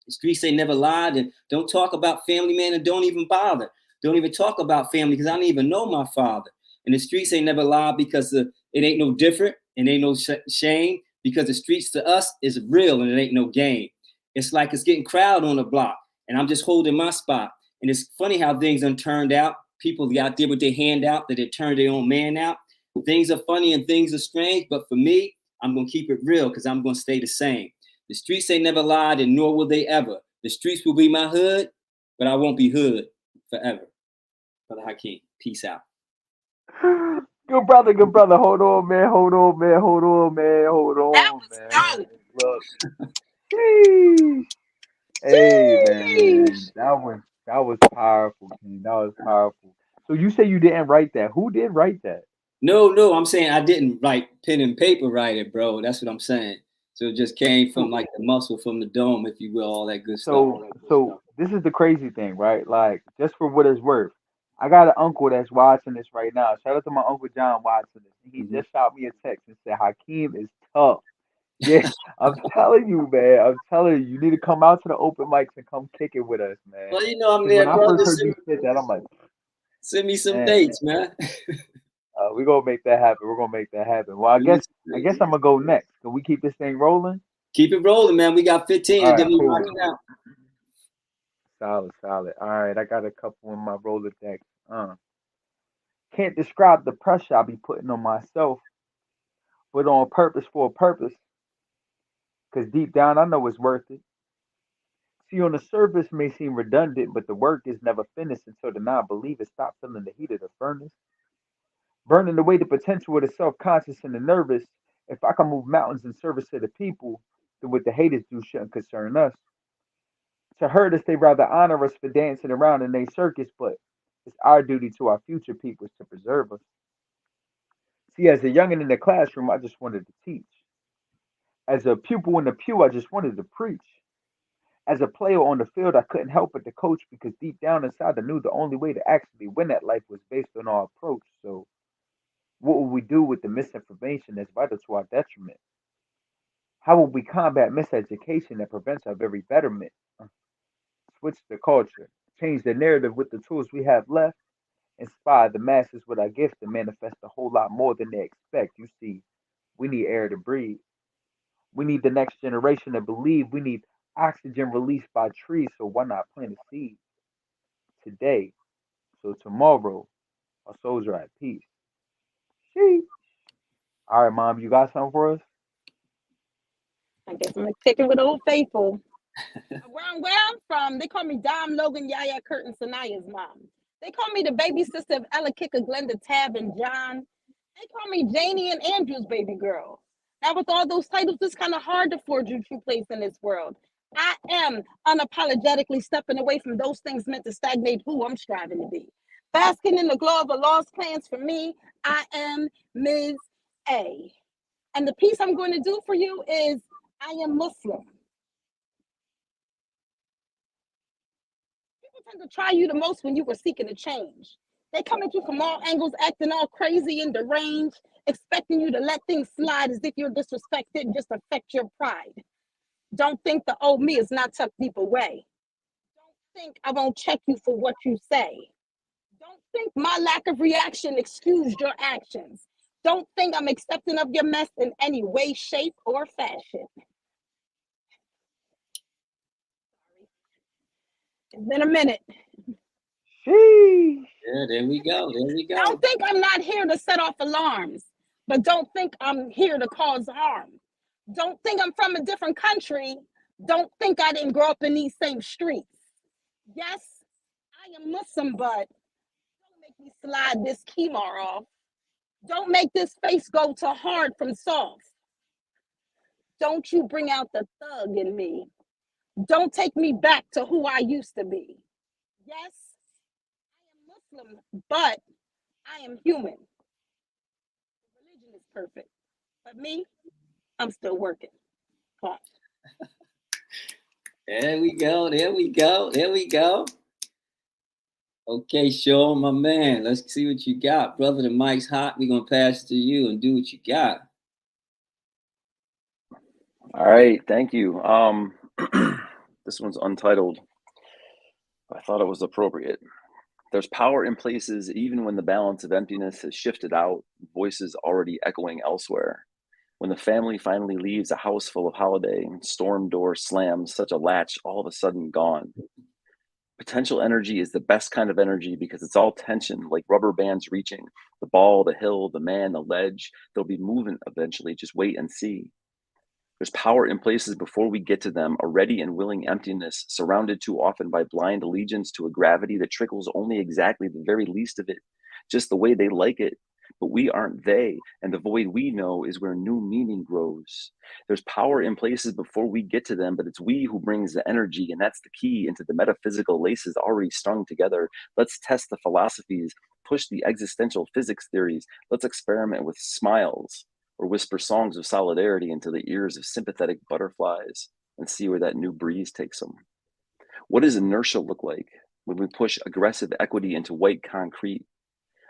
The streets ain't never lied, and don't talk about family, man, and don't even bother. Don't even talk about family because I don't even know my father. And the streets ain't never lied because it ain't no different and ain't no shame because the streets to us is real and it ain't no game. It's like it's getting crowded on the block, and I'm just holding my spot. And it's funny how things done turned out. People out there with their hand out that they turned their own man out. Things are funny and things are strange, but for me, I'm gonna keep it real because I'm gonna stay the same. The streets ain't never lied, and nor will they ever. The streets will be my hood, but I won't be hood forever. Brother Hakeem, peace out. Good brother, good brother. Hold on, man. Hold on, man. Hold on, man. Hold That on, was man. dope. Look. Sheesh. Hey, man. Sheesh. That was powerful, King. That was powerful. So you say you didn't write that. Who did write that? No, I'm saying I didn't write pen and paper write it, bro. That's what I'm saying. So it just came from So like the muscle from the dome, if you will, all that good stuff. so this is the crazy thing, right? Like, just for what it's worth, I got an uncle that's watching this right now. Shout out to my uncle John watching this. He Mhm. just shot me a text and said Hakeem is tough. Yeah, I'm telling you, man. I'm telling you, you need to come out to the open mics and come kick it with us, man. Well, you know I'm Because when there, I brother. first heard you spit that, I'm like, Send me some man, dates, man. we're gonna make that happen. We're gonna make that happen. Well, I Send me guess some I dates. guess I'm gonna go next. Can we keep this thing rolling? Keep it rolling, man. We got 15 All and right, then we cool. rocking out. Solid, solid. All right, I got a couple in my Rolodex. Can't describe the pressure I be putting on myself, but on purpose for a purpose. Cause deep down I know it's worth it. See, on the surface may seem redundant, but the work is never finished until the non-believer stop feeling the heat of the furnace, burning away the potential of the self-conscious and the nervous. If I can move mountains in service to the people, then what the haters do shouldn't concern us. To hurt us, they rather honor us for dancing around in their circus, but it's our duty to our future peoples to preserve us. See, as a youngin' in the classroom, I just wanted to teach. As a pupil in the pew, I just wanted to preach. As a player on the field, I couldn't help but to coach because deep down inside, I knew the only way to actually win at life was based on our approach. So, what would we do with the misinformation that's vital to our detriment? How would we combat miseducation that prevents our very betterment? Switch the culture, change the narrative with the tools we have left, inspire the masses with our gift to manifest a whole lot more than they expect. You see, we need air to breathe. We need the next generation to believe. We need oxygen released by trees. So why not plant a seed today? So tomorrow our souls are at peace. Sheesh. All right, mom, you got something for us? I guess I'm gonna kick it with Old Faithful. Where I'm from, they call me Dom, Logan, Yaya, Kurt, and Sanaya's mom. They call me the baby sister of Ella, Kika, Glenda, Tab, and John. They call me Janie and Andrew's baby girl. Now, with all those titles, it's kind of hard to forge your true place in this world. I am unapologetically stepping away from those things meant to stagnate who I'm striving to be. Basking in the glow of a lost plans for me, I am Ms. A. And the piece I'm going to do for you is I am Muslim. People tend to try you the most when you were seeking a change. They come at you from all angles, acting all crazy and deranged, expecting you to let things slide as if you're disrespected and just affect your pride. Don't think the old me is not tucked deep away. Don't think I won't check you for what you say. Don't think my lack of reaction excused your actions. Don't think I'm accepting of your mess in any way, shape, or fashion. It's been a minute. Sheesh. Yeah, there we go. There we go. Don't think I'm not here to set off alarms, but don't think I'm here to cause harm. Don't think I'm from a different country. Don't think I didn't grow up in these same streets. Yes, I am Muslim, but don't make me slide this Kimar off. Don't make this face go to hard from soft. Don't you bring out the thug in me. Don't take me back to who I used to be. Yes, I am Muslim, but I am human. Religion is perfect, but me, I'm still working. Pause. There we go. There we go. There we go. Okay, Sean, my man. Let's see what you got. Brother, the mic's hot. We're going to pass it to you and do what you got. All right, thank you. This one's untitled. I thought it was appropriate. There's power in places even when the balance of emptiness has shifted out, voices already echoing elsewhere. When the family finally leaves a house full of holiday, storm door slams, such a latch all of a sudden gone. Potential energy is the best kind of energy because it's all tension, like rubber bands reaching. The ball, the hill, the man, the ledge. There'll be movement eventually. Just wait and see. There's power in places before we get to them, a ready and willing emptiness, surrounded too often by blind allegiance to a gravity that trickles only exactly the very least of it, just the way they like it. But we aren't they, and the void we know is where new meaning grows. There's power in places before we get to them, but it's we who brings the energy, and that's the key into the metaphysical laces already strung together. Let's test the philosophies, push the existential physics theories. Let's experiment with smiles or whisper songs of solidarity into the ears of sympathetic butterflies and see where that new breeze takes them. What does inertia look like when we push aggressive equity into white concrete?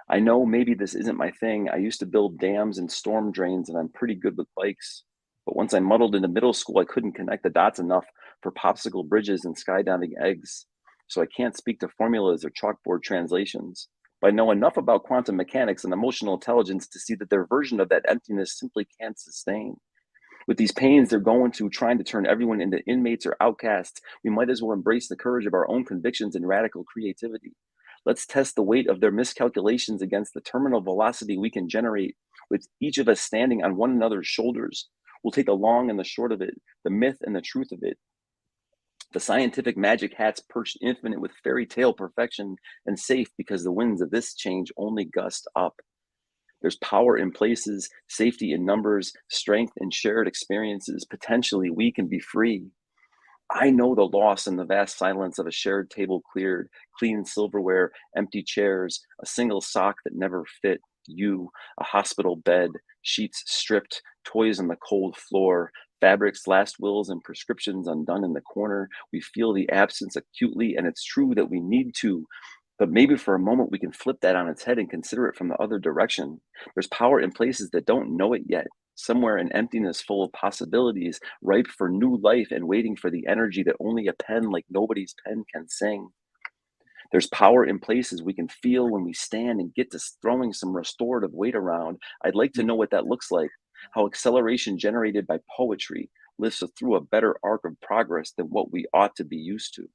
I know maybe this isn't my thing. I used to build dams and storm drains, and I'm pretty good with bikes. But once I muddled into middle school, I couldn't connect the dots enough for popsicle bridges and skydiving eggs. So I can't speak to formulas or chalkboard translations. But I know enough about quantum mechanics and emotional intelligence to see that their version of that emptiness simply can't sustain. With these pains they're going to trying to turn everyone into inmates or outcasts, we might as well embrace the courage of our own convictions and radical creativity. Let's test the weight of their miscalculations against the terminal velocity we can generate, with each of us standing on one another's shoulders. We'll take the long and the short of it, the myth and the truth of it. The scientific magic hats perched infinite with fairy tale perfection and safe because the winds of this change only gust up. There's power in places, safety in numbers, strength in shared experiences. Potentially, we can be free. I know the loss in the vast silence of a shared table cleared, clean silverware, empty chairs, a single sock that never fit you, a hospital bed, sheets stripped, toys on the cold floor, fabrics, last wills, and prescriptions undone in the corner. We feel the absence acutely, and it's true that we need to. But maybe for a moment we can flip that on its head and consider it from the other direction. There's power in places that don't know it yet, somewhere an emptiness full of possibilities, ripe for new life and waiting for the energy that only a pen like nobody's pen can sing. There's power in places we can feel when we stand and get to throwing some restorative weight around. I'd like to know what that looks like, how acceleration generated by poetry lifts us through a better arc of progress than what we ought to be used to.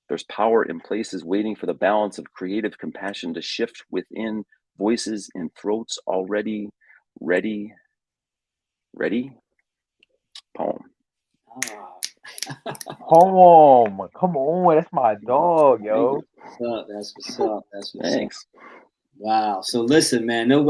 There's power in places waiting for the balance of creative compassion to shift within voices in throats already ready. Ready? Poem. Home, come on, that's my dog, yo. What's up? That's what's up. That's what's Thanks. up. Wow. So listen, man, no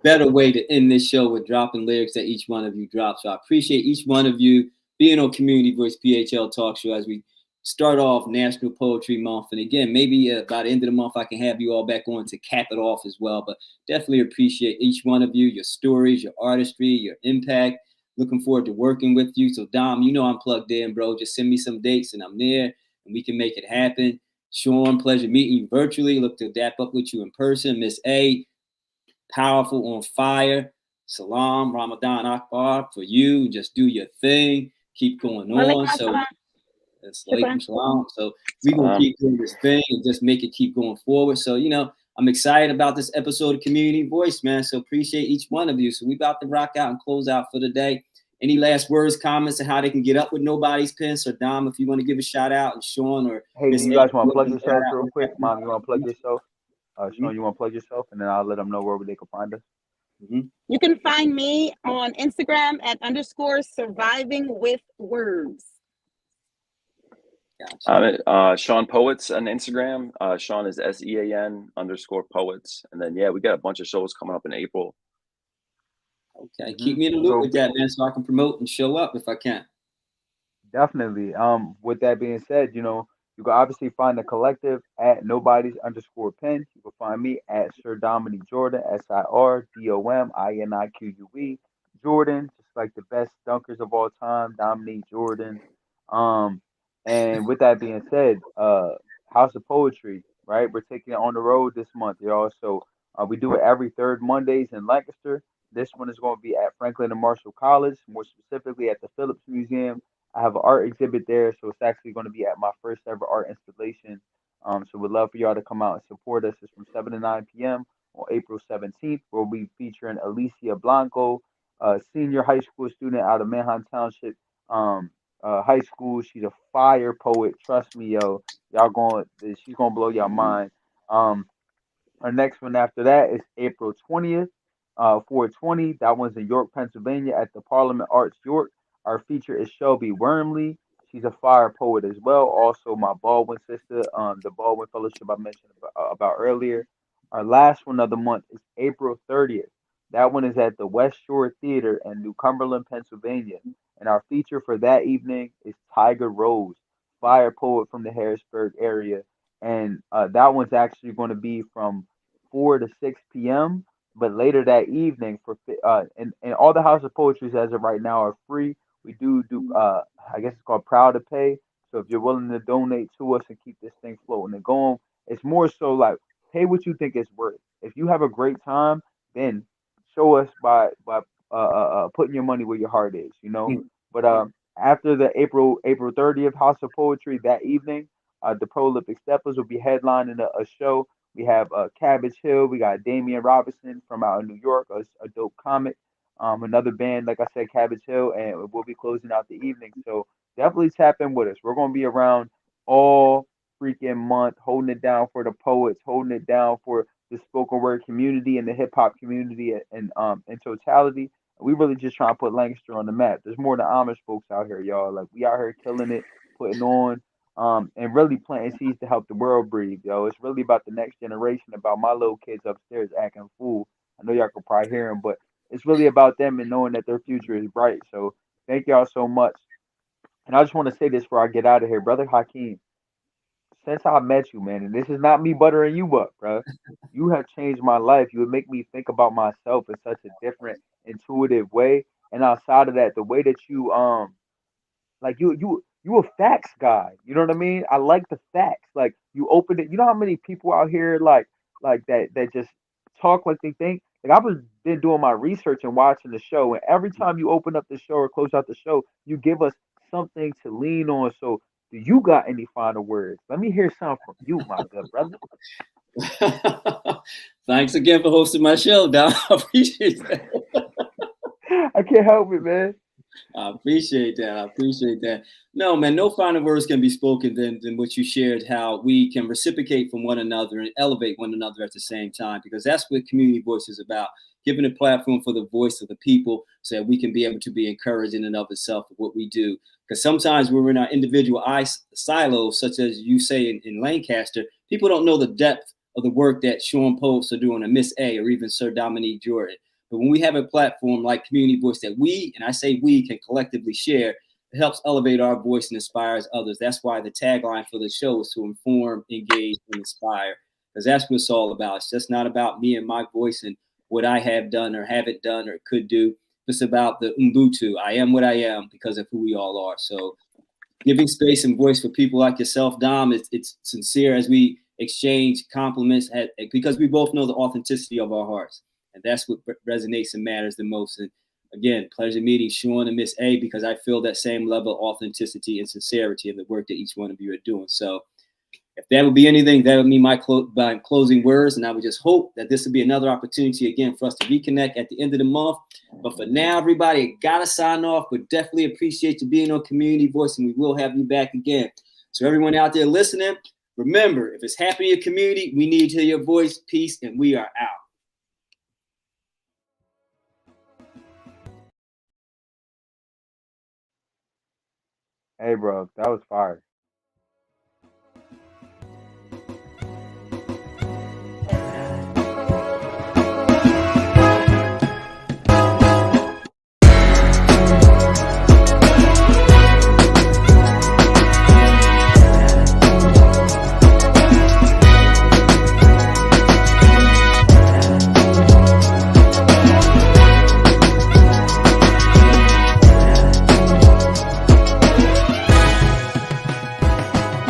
better way to end this show with dropping lyrics that each one of you dropped. So I appreciate each one of you being on Community Voice PHL Talk Show as we start off National Poetry Month. And again, maybe by the end of the month, I can have you all back on to cap it off as well. But definitely appreciate each one of you, your stories, your artistry, your impact. Looking forward to working with you. So Dom, you know I'm plugged in, bro. Just send me some dates and I'm there and we can make it happen. Sean, pleasure meeting you virtually. Look to dap up with you in person. Miss A, powerful, on fire. Salam, Ramadan Akbar for you. Just do your thing. Keep going on. So Alaikum salam. So we're going to keep doing this thing and just make it keep going forward. So, you know, I'm excited about this episode of Community Voice, man. So appreciate each one of you. So we about to rock out and close out for the day. Any last words, comments, and how they can get up with Nobody's Pen? So Dom, if you want to give a shout out, and Sean or Hey, Miss you A, guys want to plug give a shout yourselves out. real quick? Mom, you want to plug yourself? Mhm. Sean, you want to plug yourself, and then I'll let them know where they can find us. You can find me on Instagram at _surviving with words. Gotcha. Sean Poets on Instagram. Sean is SEAN_poets. And then, yeah, we got a bunch of shows coming up in April. Okay, keep me in the loop So with that, man, so I can promote and show up if I can. definitely. With that being said, you know, you can obviously find the collective at nobody's_pen. You can find me at Sir Dominique Jordan, SirDominicQue, Jordan, just like the best dunkers of all time, Dominique Jordan. Um, and with that being said, House of Poetry, right? We're taking it on the road this month, y'all. So we do it every third Mondays in Lancaster. This one is going to be at Franklin and Marshall College, more specifically at the Phillips Museum. I have an art exhibit there, so it's actually going to be at my first ever art installation. So we'd love for y'all to come out and support us. It's from 7 to 9 p.m. on April 17th. We'll be featuring Alicia Blanco, a senior high school student out of Manhattan Township, high school. She's a fire poet. Trust me, yo. She's gonna blow your mind. Um, our next one after that is April 20th, 420. That one's in York, Pennsylvania at the Parliament Arts York. Our feature is Shelby Wormley. She's a fire poet as well. Also, my Baldwin sister, the Baldwin Fellowship I mentioned about earlier. Our last one of the month is April 30th. That one is at the West Shore Theater in New Cumberland, Pennsylvania. And our feature for that evening is Tiger Rose, fire poet from the Harrisburg area. And that one's actually going to be from 4 to 6 p.m. But later that evening, and all the House of Poetries as of right now are free. We do I guess it's called Proud to Pay. So if you're willing to donate to us and keep this thing floating and going, it's more so like pay what you think it's worth. If you have a great time, then show us by putting your money where your heart is, you know. But after the April 30th House of Poetry that evening, the Prolific Steppers will be headlining a show. We have Cabbage Hill. We got Damian Robinson from out in New York, a dope comic. Another band, like I said, Cabbage Hill, and we'll be closing out the evening. So definitely tap in with us. We're gonna be around all freaking month, holding it down for the poets, holding it down for the spoken word community and the hip hop community and in totality. We really just trying to put Lancaster on the map. There's more than Amish folks out here, y'all. Like we out here killing it, putting on, and really planting seeds to help the world breathe, yo. It's really about the next generation, about my little kids upstairs acting a fool. I know y'all can probably hear them, but it's really about them and knowing that their future is bright. So thank y'all so much. And I just want to say this before I get out of here, brother Hakeem. Since I met you, man, and this is not me buttering you up, bro. You have changed my life. You would make me think about myself in such a different, intuitive way. And outside of that, the way that you a facts guy. You know what I mean? I like the facts. Like you open it. You know how many people out here like that just talk like they think. Like I was been doing my research and watching the show, and every time you open up the show or close out the show, you give us something to lean on. So, do you got any final words? Let me hear something from you, my good brother. Thanks again for hosting my show, Don. I appreciate that. I can't help it, man. I appreciate that. I appreciate that. No, man, no finer words can be spoken than what you shared, how we can reciprocate from one another and elevate one another at the same time, because that's what community voice is about, giving a platform for the voice of the people so that we can be able to be encouraged in and of itself of what we do. Because sometimes we're in our individual silos, such as you say in Lancaster, people don't know the depth of the work that Sean Posts are doing, or Miss A, or even Sir Dominique Jordan. But when we have a platform like Community Voice that we, and I say we, can collectively share, it helps elevate our voice and inspires others. That's why the tagline for the show is to inform, engage, and inspire, because that's what it's all about. It's just not about me and my voice and what I have done or haven't done or could do. It's about the Ubuntu. I am what I am because of who we all are. So giving space and voice for people like yourself, Dom, it's sincere as we exchange compliments because we both know the authenticity of our hearts. And that's what resonates and matters the most. And again, pleasure meeting Sean and Miss A, because I feel that same level of authenticity and sincerity in the work that each one of you are doing. So if that would be anything, that would be my closing words. And I would just hope that this would be another opportunity again for us to reconnect at the end of the month. But for now, everybody, gotta sign off. But definitely appreciate you being on Community Voice, and we will have you back again. So everyone out there listening, remember, if it's happening in your community, we need to hear your voice. Peace, and we are out. Hey, bro, that was fire.